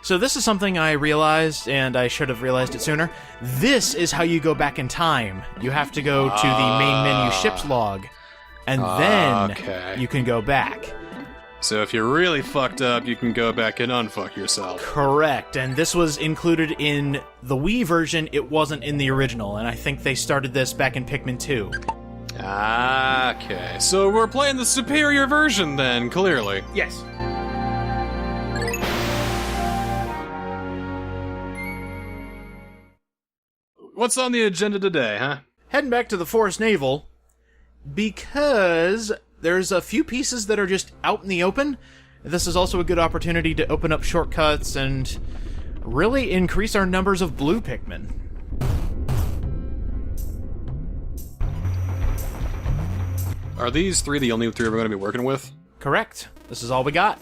So this is something I realized, and I should have realized it sooner. This is how you go back in time. You have to go to the main menu ship's log, and then you can go back. So if you're really fucked up, you can go back and unfuck yourself. Correct, and this was included in the Wii version. It wasn't in the original, and I think they started this back in Pikmin 2. Okay, so we're playing the superior version then, clearly. Yes. What's on the agenda today, huh? Heading back to the Forest Naval, because there's a few pieces that are just out in the open. This is also a good opportunity to open up shortcuts and really increase our numbers of blue Pikmin. Are these three the only three we're going to be working with? Correct. This is all we got.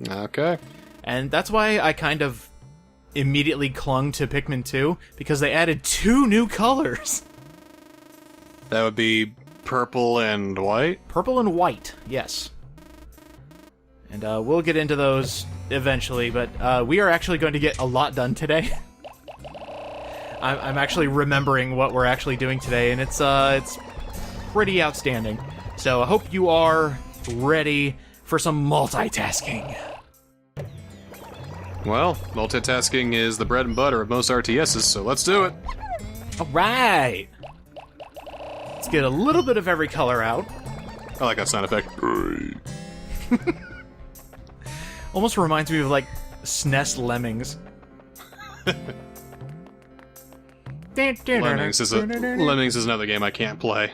Okay. And that's why I kind of immediately clung to Pikmin 2, because they added 2 new colors. That would be purple and white? Purple and white, yes. And we'll get into those eventually, but we are actually going to get a lot done today. I'm actually remembering what we're actually doing today, and it's pretty outstanding. So I hope you are ready for some multitasking. Well, multitasking is the bread and butter of most RTSs, so let's do it. Alright! Let's get a little bit of every color out. I like that sound effect. Almost reminds me of, like, SNES Lemmings. Lemmings is another game I can't play.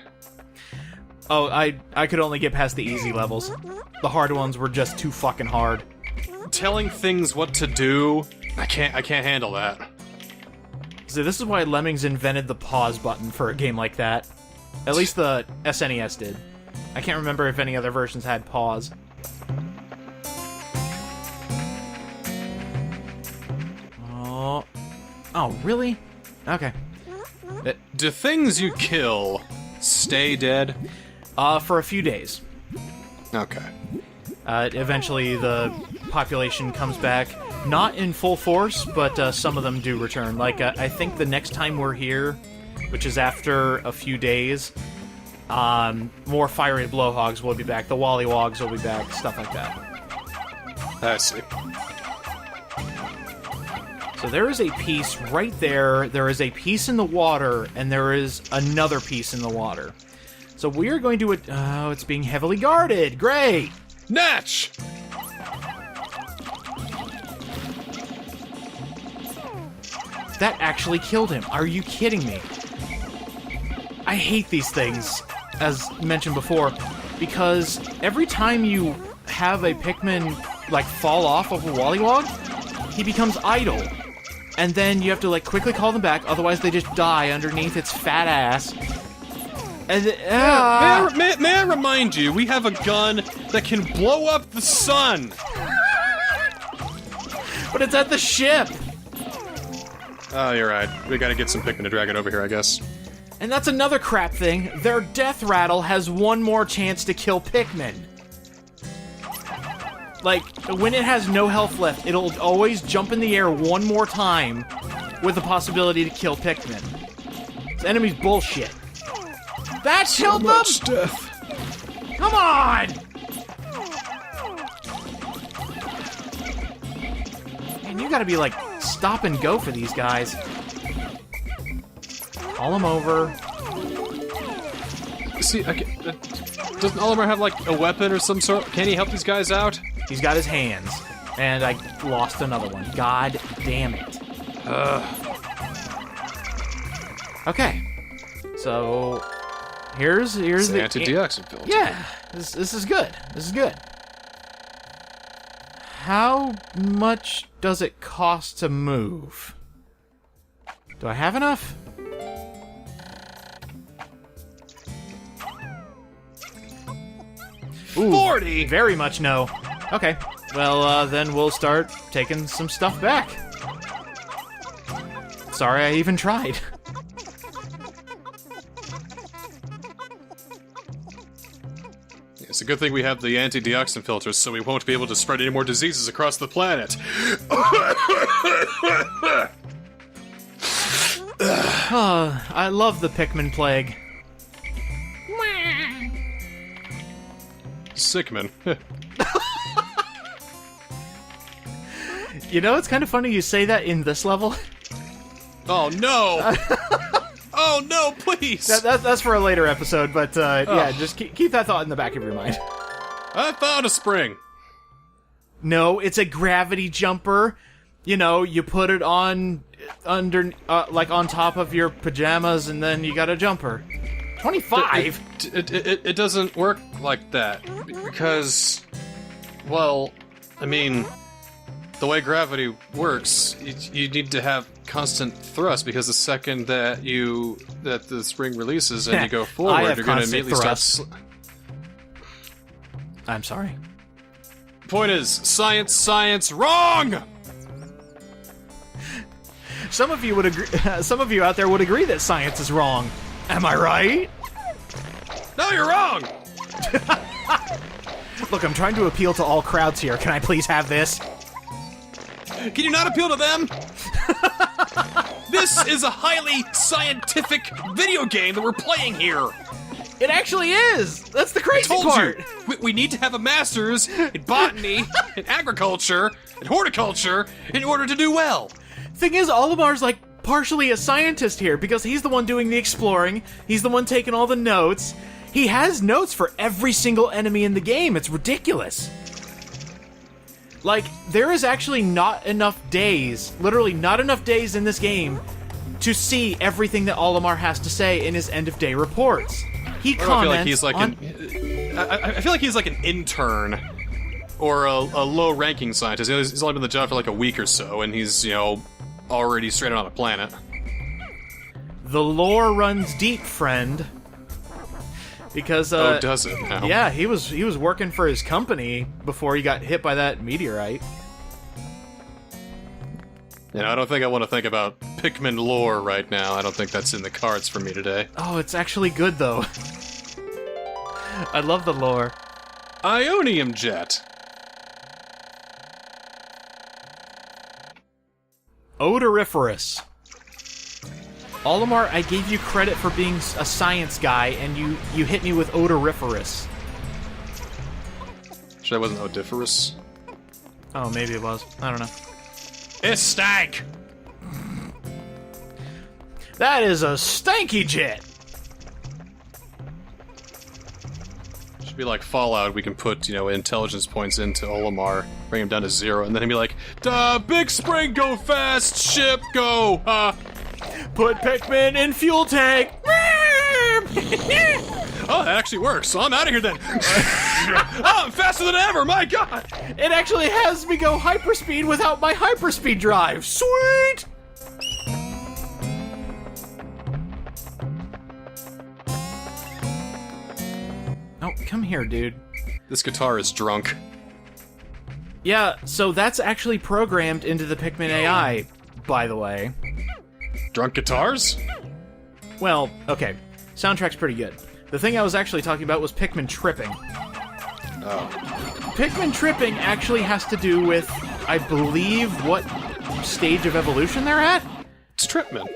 Oh, I could only get past the easy levels. The hard ones were just too fucking hard. Telling things what to do, I can't handle that. So this is why Lemmings invented the pause button for a game like that. At least the SNES did. I can't remember if any other versions had pause. Oh, really? Okay. Do things you kill stay dead? For a few days. Okay. Eventually the population comes back. Not in full force, but some of them do return. Like, I think the next time we're here, which is after a few days, more fiery blowhogs will be back. The Wallywogs will be back. Stuff like that. I see. So there is a piece right there. There is a piece in the water, and there is another piece in the water. So we are going to... Oh, it's being heavily guarded. Great! Natch! That actually killed him. Are you kidding me? I hate these things, as mentioned before, because every time you have a Pikmin, like, fall off of a Wallywog, he becomes idle. And then you have to, like, quickly call them back, otherwise they just die underneath its fat ass. And may I remind you, we have a gun that can blow up the sun! But it's at the ship! Oh, you're right. We gotta get some Pikmin to drag it over here, I guess. And that's another crap thing. Their death rattle has one more chance to kill Pikmin. Like, when it has no health left, it'll always jump in the air one more time with the possibility to kill Pikmin. This enemy's bullshit. That killed them! Death. Come on! Man, you gotta be like, stop and go for these guys. Call them over. See, doesn't Oliver have, like, a weapon or some sort? Can he help these guys out? He's got his hands. And I lost another one. God damn it. Okay. So... Here's the anti-deoxin filter. Yeah, this is good. This is good. How much does it cost to move? Do I have enough? Ooh, 40! Very much no. Okay, well, then we'll start taking some stuff back. Sorry I even tried. a good thing we have the anti-deoxin filters, so we won't be able to spread any more diseases across the planet. I love the Pikmin plague. Sickman. You know, it's kind of funny you say that in this level. Oh no! Oh no, please! That's for a later episode, but yeah, just keep that thought in the back of your mind. I found a spring. No, it's a gravity jumper. You know, you put it on like on top of your pajamas, and then you got a jumper. 25? It doesn't work like that, because, well, I mean, the way gravity works, you need to have constant thrust, because the second that the spring releases and you go forward, you're going to immediately start. I'm sorry. Point is, science, wrong! Some of you would agree. Some of you out there would agree that science is wrong. Am I right? No, you're wrong! Look, I'm trying to appeal to all crowds here. Can I please have this? Can you not appeal to them? This is a highly scientific video game that we're playing here. It actually is! That's the crazy part! We need to have a master's in botany, in agriculture, in horticulture, in order to do well. Thing is, Olimar's like partially a scientist here, because he's the one doing the exploring, he's the one taking all the notes. He has notes for every single enemy in the game. It's ridiculous. Like, there is actually not enough days, literally not enough days in this game to see everything that Olimar has to say in his end-of-day reports. He comments I feel like he's like I feel like he's like an intern or a low-ranking scientist. He's only been in the job for like a week or so, and he's, you know, already stranded on a planet. The lore runs deep, friend. Because oh, does it now? Yeah, he was working for his company before he got hit by that meteorite. Yeah, I don't think I want to think about Pikmin lore right now. I don't think that's in the cards for me today. Oh, it's actually good though. I love the lore. Ionium jet. Odoriferous. Olimar, I gave you credit for being a science guy, and you hit me with odoriferous. Sure, that wasn't odiferous. Oh, maybe it was. I don't know. It's stank! That is a stanky jet! Should be like Fallout, we can put, you know, intelligence points into Olimar, bring him down to 0, and then he'd be like, duh, big spring, go fast, ship, go, Put Pikmin in fuel tank! Oh, that actually works, so I'm out of here then. Oh, I'm faster than ever, my god! It actually has me go hyperspeed without my hyperspeed drive. Sweet! Oh, come here, dude. This guitar is drunk. Yeah, so that's actually programmed into the Pikmin AI, by the way. Drunk guitars? Well, okay. Soundtrack's pretty good. The thing I was actually talking about was Pikmin tripping. Oh. Pikmin tripping actually has to do with, I believe, what stage of evolution they're at? It's Tripman.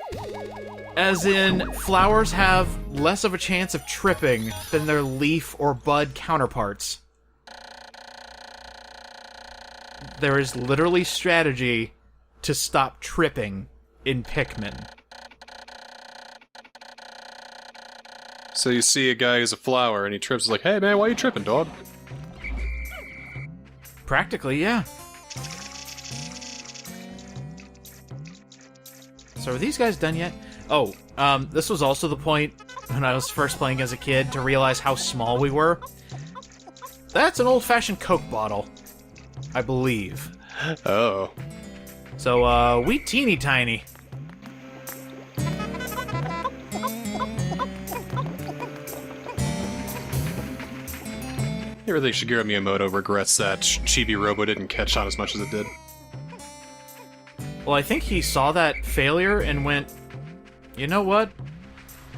As in, flowers have less of a chance of tripping than their leaf or bud counterparts. There is literally strategy to stop tripping in Pikmin. So you see a guy who's a flower and he trips, like, hey man, why are you tripping, dog? Practically, yeah. So are these guys done yet? Oh, this was also the point when I was first playing as a kid to realize how small we were. That's an old-fashioned Coke bottle, I believe. Oh. So, we teeny tiny. I really think Shigeru Miyamoto regrets that Chibi Robo didn't catch on as much as it did. Well, I think he saw that failure and went, you know what?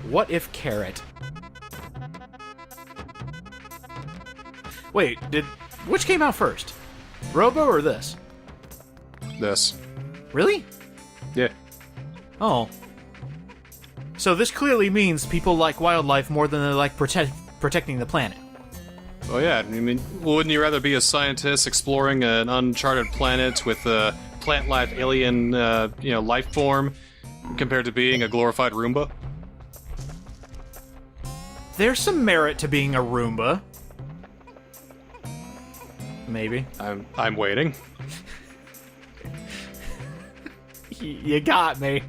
What if carrot? Wait, which came out first? Robo or this? This. Really? Yeah. Oh. So this clearly means people like wildlife more than they like protecting the planet. Oh yeah, I mean, wouldn't you rather be a scientist exploring an uncharted planet with a plant life alien, life form, compared to being a glorified Roomba? There's some merit to being a Roomba. Maybe. I'm waiting. You got me.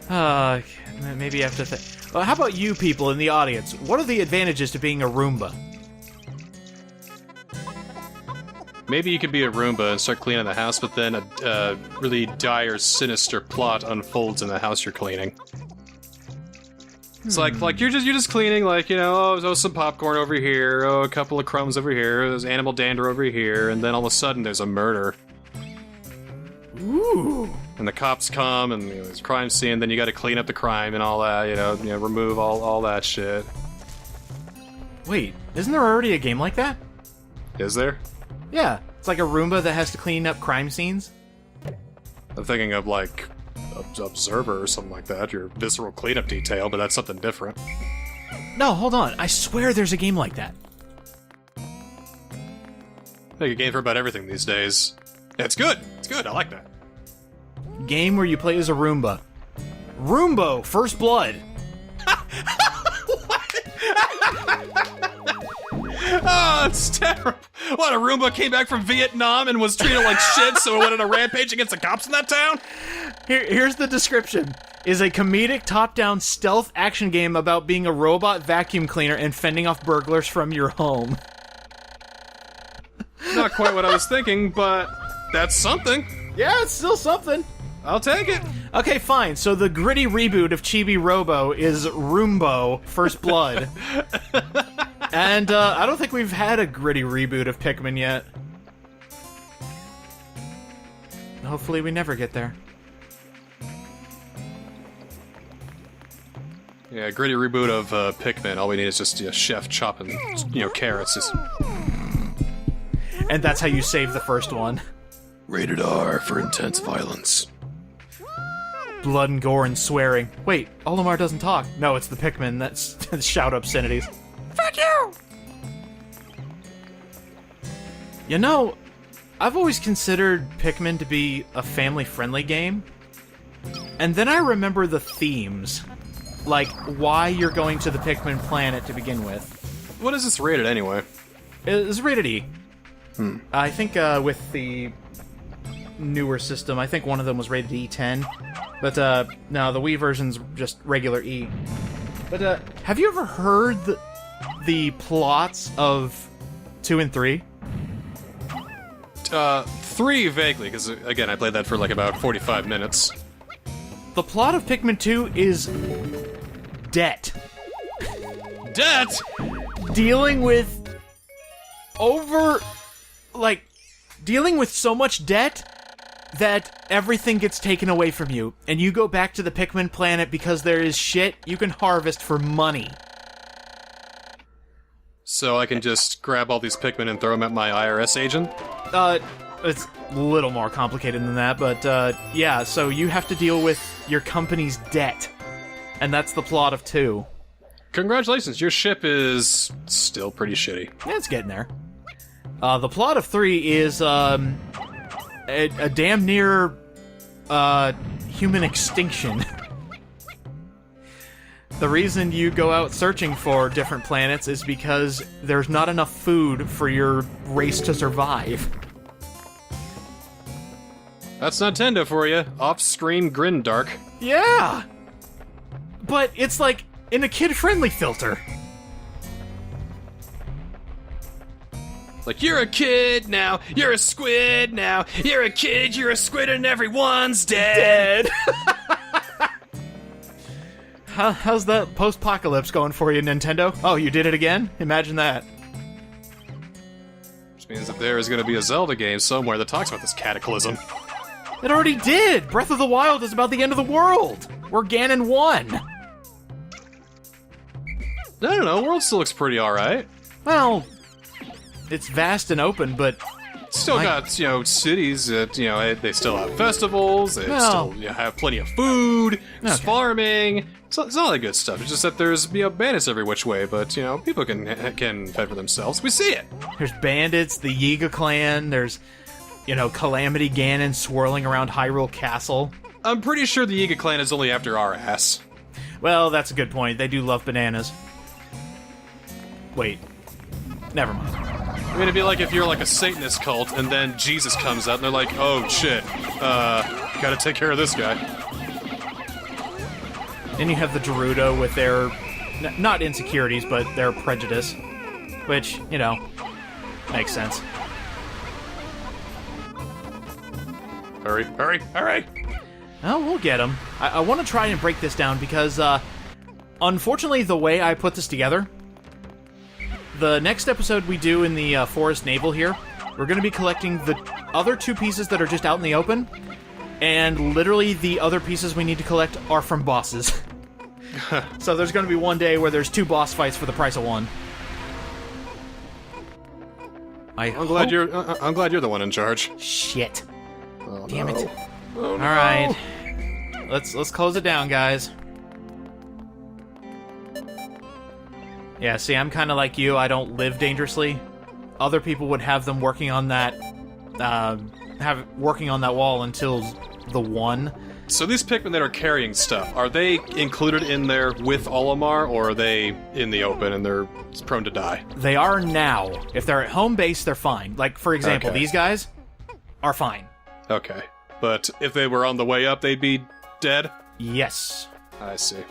Maybe I have to think. Well, how about you people in the audience? What are the advantages to being a Roomba? Maybe you could be a Roomba and start cleaning the house, but then a really dire, sinister plot unfolds in the house you're cleaning. It's like you're just cleaning, some popcorn over here, a couple of crumbs over here, there's animal dander over here, and then all of a sudden there's a murder. Ooh. And the cops come, and there's a crime scene, then you gotta clean up the crime and all that, remove all that shit. Wait, isn't there already a game like that? Is there? Yeah, it's like a Roomba that has to clean up crime scenes. I'm thinking of, Observer or something like that, your visceral cleanup detail, but that's something different. No, hold on, I swear there's a game like that. Make a game for about everything these days. Yeah, it's good, I like that. Game where you play as a Roomba. Roombo, First Blood. Oh, it's terrible. What, a Roomba came back from Vietnam and was treated like shit, so it went on a rampage against the cops in that town? Here's the description. Is a comedic top-down stealth action game about being a robot vacuum cleaner and fending off burglars from your home. Not quite what I was thinking, but that's something. Yeah, it's still something. I'll take it. Okay, fine. So the gritty reboot of Chibi Robo is Roombo, First Blood. And I don't think we've had a gritty reboot of Pikmin yet. Hopefully we never get there. Yeah, gritty reboot of Pikmin. All we need is just a chef chopping, carrots. Just... And that's how you save the first one. Rated R for intense violence. Blood and gore and swearing. Wait, Olimar doesn't talk. No, it's the Pikmin that shout obscenities. Fuck you! You know, I've always considered Pikmin to be a family-friendly game. And then I remember the themes. Like, why you're going to the Pikmin planet to begin with. What is this rated anyway? It's rated E. I think with the newer system, I think one of them was rated E10. But no, the Wii version's just regular E. But have you ever heard the plots of 2 and 3? 3 vaguely, because again, I played that for about 45 minutes. The plot of Pikmin 2 is debt. Debt? Dealing with dealing with so much debt that everything gets taken away from you, and you go back to the Pikmin planet because there is shit you can harvest for money. So I can just grab all these Pikmin and throw them at my IRS agent? It's a little more complicated than that, but, yeah, so you have to deal with your company's debt. And that's the plot of 2. Congratulations, your ship is still pretty shitty. Yeah, it's getting there. The plot of 3 is, a damn near, human extinction. The reason you go out searching for different planets is because there's not enough food for your race to survive. That's Nintendo for you. Off-screen grindark. Yeah! But it's like in a kid-friendly filter. Like, you're a kid now, you're a squid now, you're a kid, you're a squid, and everyone's dead. How's that post-apocalypse going for you, Nintendo? Oh, you did it again? Imagine that. Which means that there is going to be a Zelda game somewhere that talks about this cataclysm. It already did! Breath of the Wild is about the end of the world! Where Ganon won! I don't know, world still looks pretty alright. Well, it's vast and open, but Still got, you know, cities that, you know, they still have festivals, they Well- still have plenty of food, there's Okay. farming, it's all that good stuff. It's just that there's, you know, bandits every which way, but, you know, people can fend for themselves. We see it. there's bandits, the Yiga clan, there's, you know, Calamity Ganon swirling around Hyrule Castle. I'm pretty sure the Yiga clan is only after our ass. Well, that's a good point. They do love bananas. Wait. Never mind. I mean, it'd be like if you're like a Satanist cult, and then Jesus comes out, and they're like, oh, shit, gotta take care of this guy. Then you have the Gerudo with their, not insecurities, but their prejudice. Which, you know, makes sense. Hurry, hurry, hurry! Oh, we'll get them. I want to try and break this down because, unfortunately, the way I put this together, the next episode we do in the Forest Navel here, we're going to be collecting the other 2 pieces that are just out in the open, and literally the other pieces we need to collect are from bosses. So there's going to be one day where there's 2 boss fights for the price of 1. I'm glad you're the one in charge. Shit. Oh, Damn no. it. Oh, All no. right. Let's close it down, guys. Yeah, see, I'm kind of like you. I don't live dangerously. Other people would have them working on that, working on that wall until the 1. So these Pikmin that are carrying stuff, are they included in there with Olimar, or are they in the open and they're prone to die? They are now. If they're at home base, they're fine. Like, for example, Okay. these guys are fine. Okay. But if they were on the way up, they'd be dead? Yes. I see.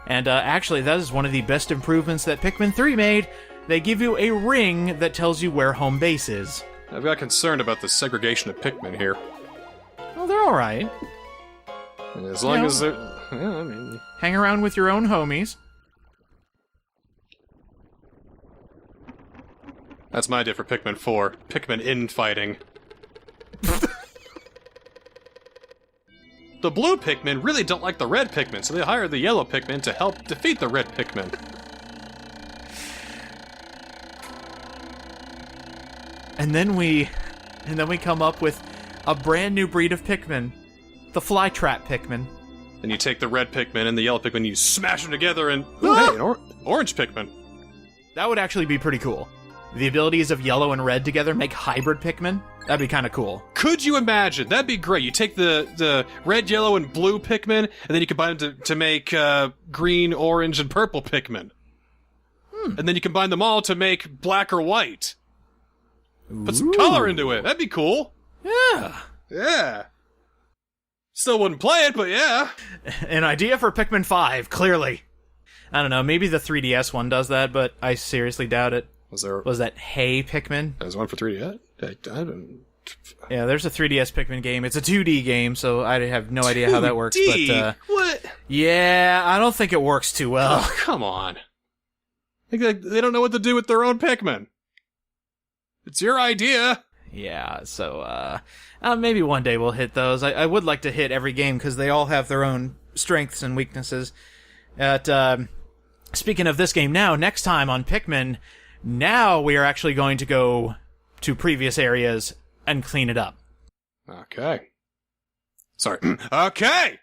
And actually, that is one of the best improvements that Pikmin 3 made. They give you a ring that tells you where home base is. I've got concerned about the segregation of Pikmin here. Well, they're alright. As long Yeah. as they're... Yeah, I mean... Hang around with your own homies. That's my idea for Pikmin 4. Pikmin infighting. The blue Pikmin really don't like the red Pikmin, so they hire the yellow Pikmin to help defeat the red Pikmin. And then we come up with a brand new breed of Pikmin. The Flytrap Pikmin. And you take the red Pikmin and the yellow Pikmin, you smash them together, and... Ooh, Ah! hey, an orange Pikmin. That would actually be pretty cool. The abilities of yellow and red together make hybrid Pikmin. That'd be kind of cool. Could you imagine? That'd be great. You take the red, yellow, and blue Pikmin, and then you combine them to make green, orange, and purple Pikmin. And then you combine them all to make black or white. Put some color into it. That'd be cool. Yeah. Yeah. Still wouldn't play it, but yeah. An idea for Pikmin 5, clearly. I don't know, maybe the 3DS one does that, but I seriously doubt it. Was that Hey Pikmin? There's one for 3D? I don't... Yeah, there's a 3DS Pikmin game. It's a 2D game, so I have no idea how that works. 2D? But What? yeah, I don't think it works too well. Oh, come on. They don't know what to do with their own Pikmin. It's your idea. Yeah, so maybe one day we'll hit those. I would like to hit every game because they all have their own strengths and weaknesses. Speaking of this game now, next time on Pikmin, now we are actually going to go to previous areas and clean it up. Okay. Sorry. Okay!